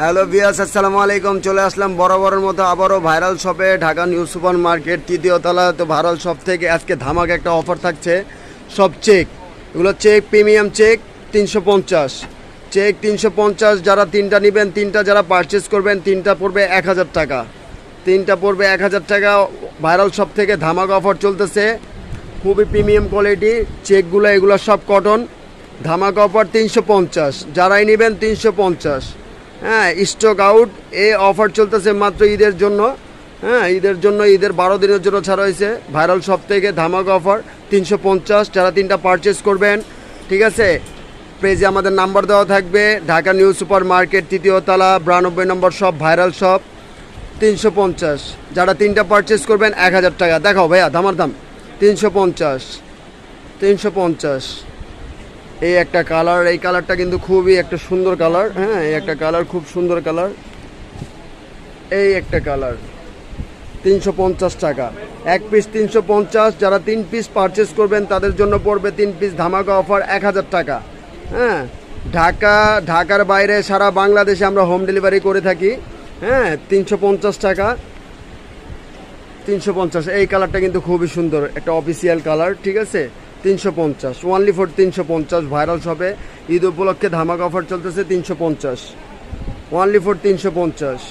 Hello viewers, আসসালামু আলাইকুম। চলে আসলাম বরাবরের মতো আবারও ভাইরাল শপে, ঢাকা নিউ সুপার মার্কেট তৃতীয় তলা। তো ভাইরাল শপ থেকে আজকে ধামাকা একটা অফার থাকছে। সব চেক, এগুলো চেক, প্রিমিয়াম চেক 350, চেক 350। যারা তিনটা নেবেন, তিনটা যারা পারচেস করবেন, তিনটা পড়বে 1000 টাকা, তিনটা পড়বে 1000 টাকা। ভাইরাল শপ থেকে ধামাকা অফার চলতেছে, খুবই প্রিমিয়াম কোয়ালিটি চেকগুলো, এগুলো সব কটন। ধামাকা অফার 350, যারাই নেবেন 350। হ্যাঁ, স্টক আউট। এই অফার চলতেছে মাত্র ঈদের জন্য। হ্যাঁ, ঈদের জন্য, ঈদের 12 দিনের জন্য ছাড়া হয়েছে ভাইরাল শপ থেকে ধামাকা অফার 350। যারা তিনটা পারচেস করবেন, ঠিক আছে, পেজে আমাদের নাম্বার দেওয়া থাকবে। ঢাকা নিউ সুপার মার্কেট তৃতীয় তলা, 92 নম্বর শপ, ভাইরাল শপ। 350, যারা তিনটা পারচেস করবেন 1000 টাকা। দেখাও ভাইয়া, ধামার দাম 350, 350। এই একটা কালার, এই কালারটা কিন্তু খুবই একটা সুন্দর কালার। হ্যাঁ, এই একটা কালার, খুব সুন্দর কালার। এই একটা কালার 350 টাকা, এক পিস 350। যারা 3 পিস পারচেস করবেন তাদের জন্য পড়বে 3 পিস ধামাকা অফার 1000 টাকা। হ্যাঁ, ঢাকার বাইরে সারা বাংলাদেশে আমরা হোম ডেলিভারি করে থাকি। হ্যাঁ, 350 টাকা, 350। এই কালারটা কিন্তু খুবই সুন্দর, একটা অফিসিয়াল কালার, ঠিক আছে। 350, ওনলি ফর 350। ভাইরাল শপে ঈদ উপলক্ষে ধামাকা অফার চলতেছে 350, ওনলি ফর 350,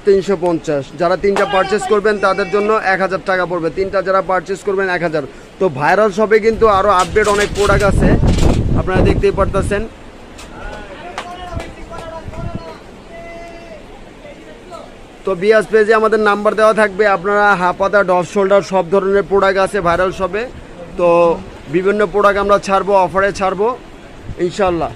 350। যারা তিনটা পারচেস করবেন তাদের জন্য 1000 টাকা পড়বে, তিনটা যারা পারচেস করবেন 1000। তো ভাইরাল শপে কিন্তু আরও আপডেট অনেক প্রোডাক্ট আছে, আপনারা দেখতেই পারতেছেন। তো বিয়াস পেজে আমাদের নাম্বার দেওয়া থাকবে। আপনারা হাফাতা, ডফ শোল্ডার সব ধরনের প্রোডাক্ট আছে ভাইরাল শপে। তো বিভিন্ন প্রোডাক্ট আমরা ছাড়বো, অফারে ছাড়বো ইনশাল্লাহ।